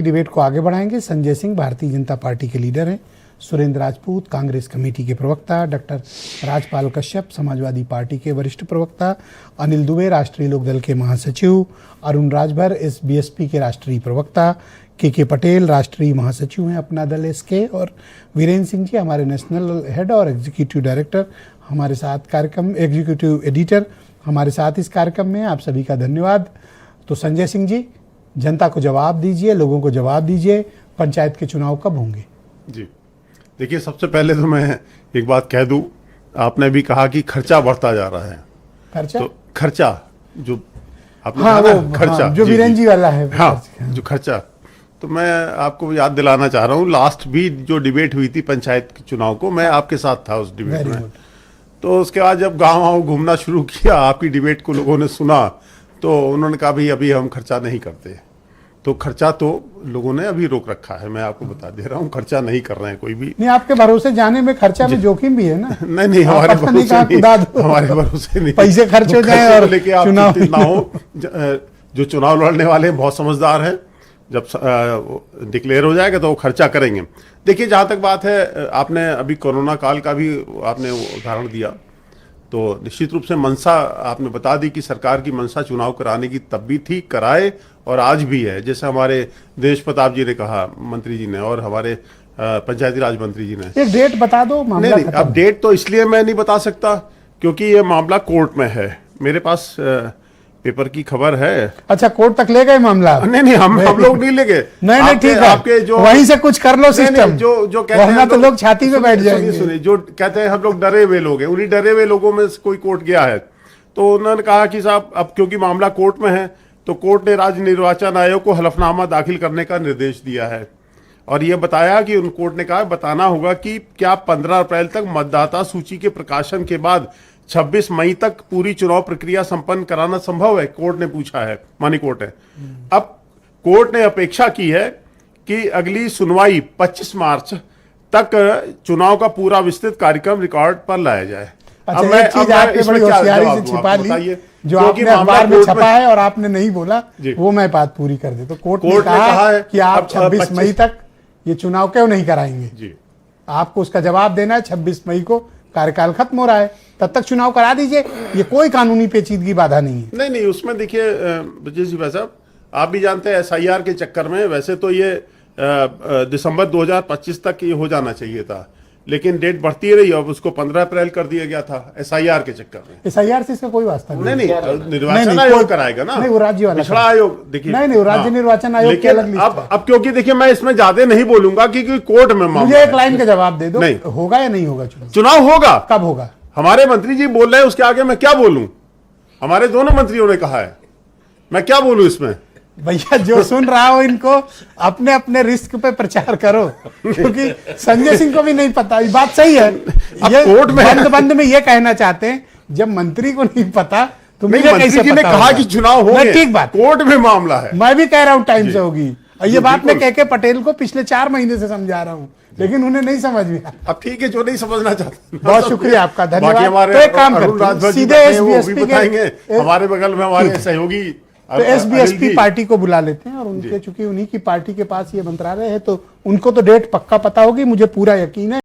Debate को आगे बढ़ाएंगे। संजय सिंह भारतीय जनता पार्टी के लीडर हैं, सुरेंद्र राजपूत कांग्रेस कमेटी के प्रवक्ता, डॉक्टर राजपाल कश्यप समाजवादी पार्टी के वरिष्ठ प्रवक्ता, अनिल दुबे राष्ट्रीय लोकदल के महासचिव, अरुण राजभर बीएसपी के राष्ट्रीय प्रवक्ता, के पटेल राष्ट्रीय महासचिव हैं अपना दल एसके, और वीरेंद्र सिंह जी हमारे नेशनल हेड और एग्जीक्यूटिव डायरेक्टर हमारे साथ कार्यक्रम, एग्जीक्यूटिव एडिटर हमारे साथ इस कार्यक्रम में। आप सभी का धन्यवाद। तो संजय सिंह जी, जनता को जवाब दीजिए, लोगों को जवाब दीजिए, पंचायत के चुनाव कब होंगे? जी देखिए, सबसे पहले तो मैं एक बात कह दूं, आपने भी कहा कि खर्चा बढ़ता जा रहा है। खर्चा? तो खर्चा जो आपने हाँ, कहा ना, खर्चा जो वीरेंद्र जी वाला है, हाँ, जो खर्चा, तो मैं आपको याद दिलाना चाह रहा हूँ, लास्ट भी जो डिबेट हुई थी पंचायत के चुनाव को, मैं आपके साथ था उस डिबेट में। तो उसके बाद जब गाँव घूमना शुरू किया, आपकी डिबेट को लोगों ने सुना, तो उन्होंने कहा भाई अभी हम खर्चा नहीं करते। तो खर्चा तो लोगों ने अभी रोक रखा है, मैं आपको बता दे रहा हूँ, खर्चा नहीं कर रहे हैं कोई भी। नहीं, आपके भरोसे जाने में खर्चा में जोखिम भी है ना? नहीं, हमारे भरोसे नहीं, हमारे भरोसे नहीं, पैसे खर्च हो जाए और लेके आप चुनाव ना हो। जो चुनाव लड़ने वाले हैं बहुत समझदार हैं, जब डिक्लेयर हो जाएगा तो वो खर्चा करेंगे। देखिए, जहाँ तक बात है, आपने अभी कोरोना काल का भी आपने उदाहरण दिया, तो निश्चित रूप से मंशा आपने बता दी कि सरकार की मंशा चुनाव कराने की तब भी थी, कराए, और आज भी है। जैसे हमारे देश प्रताप जी ने कहा, मंत्री जी ने, और हमारे पंचायती राज मंत्री जी ने। एक डेट बता दो। मामला नहीं, अब डेट तो इसलिए मैं नहीं बता सकता क्योंकि ये मामला कोर्ट में है। मेरे पास पेपर की खबर है। अच्छा, कोर्ट तक ले गए मामला? नहीं, हम लोग नहीं ले गए। नहीं, ठीक है, आपके जो वहीं से कुछ कर लो सिस्टम। जो कहते हैं तो लोग छाती पे बैठ जाएंगे। सुनिए, जो कहते हैं हम लोग डरे हुए लोग हैं, उन्हीं डरे हुए लोगों में कोई कोर्ट गया है। तो उन्होंने कहा कि साहब, अब क्योंकि मामला कोर्ट में है, तो कोर्ट ने राज्य निर्वाचन आयोग को हलफनामा दाखिल करने का निर्देश दिया है, और यह बताया कि उन कोर्ट ने कहा बताना होगा कि क्या 15 अप्रैल तक मतदाता सूची के प्रकाशन के बाद 26 मई तक पूरी चुनाव प्रक्रिया संपन्न कराना संभव है। कोर्ट ने पूछा है, मानी कोर्ट है। अब कोर्ट ने अपेक्षा की है कि अगली सुनवाई 25 मार्च तक चुनाव का पूरा विस्तृत कार्यक्रम रिकॉर्ड पर लाया जाए। अच्छा, एक चीज आपने बड़ी होशियारी से छिपा ली, जो आपने अखबार में छपा है और आपने नहीं बोला, वो मैं बात पूरी कर दे। तो कोर्ट ने कहा है कि आप 26 मई तक ये चुनाव क्यों नहीं कराएंगे जी? आपको उसका जवाब देना है। 26 मई को कार्यकाल खत्म हो रहा है, तब तक चुनाव करा दीजिए, ये कोई कानूनी पेचीदगी बाधा नहीं है। नहीं, उसमें देखिए ब्रजेश जी भाई साहब, आप भी जानते हैं एसआईआर के चक्कर में वैसे तो ये दिसंबर 2025 तक ये हो जाना चाहिए था, लेकिन डेट बढ़ती रही, अब उसको 15 अप्रैल कर दिया गया था एसआईआर के चक्कर में। एसआईआर से इसका कोई वास्ता नहीं। निर्वाचन आयोग कराएगा ना। नहीं, वो राज्य वाला पिछड़ा आयोग। देखिए, नहीं, राज्य निर्वाचन आयोग की अलग लिस्ट है। अब क्योंकि देखिए, मैं इसमें ज्यादा नहीं बोलूंगा क्योंकि कोर्ट में मुझे एक लाइन का जवाब दे दो, होगा या नहीं होगा चुनाव? होगा। कब होगा? हमारे मंत्री जी बोल रहे हैं, उसके आगे मैं क्या बोलूं? हमारे दोनों मंत्रियों ने कहा है, मैं क्या बोलूं इसमें? भैया, जो सुन रहा हो इनको अपने अपने रिस्क पे प्रचार करो, क्योंकि संजय सिंह को भी नहीं पता। ये बात सही है। ये कोर्ट में बंद में ये कहना चाहते हैं, जब मंत्री को नहीं पता तो मुझे कैसे पता? ने कहा कि चुनाव होंगे, ठीक बात, कोर्ट में मामला है। मैं भी कह रहा हूँ टाइम से होगी, और ये बात मैं के पटेल को पिछले 4 महीने से समझा रहा हूँ, लेकिन उन्हें नहीं समझ में। अब ठीक है, जो नहीं समझना चाहते। बहुत शुक्रिया आपका, धन्यवाद। हमारे तो एक काम करते सीधे एसबीएसपी बताएंगे, हमारे बगल में हमारे सहयोगी तो एसबीएसपी पार्टी को बुला लेते हैं, और उनके चूंकि उन्हीं की पार्टी के पास ये मंत्रालय है, तो उनको तो डेट पक्का पता होगी, मुझे पूरा यकीन है।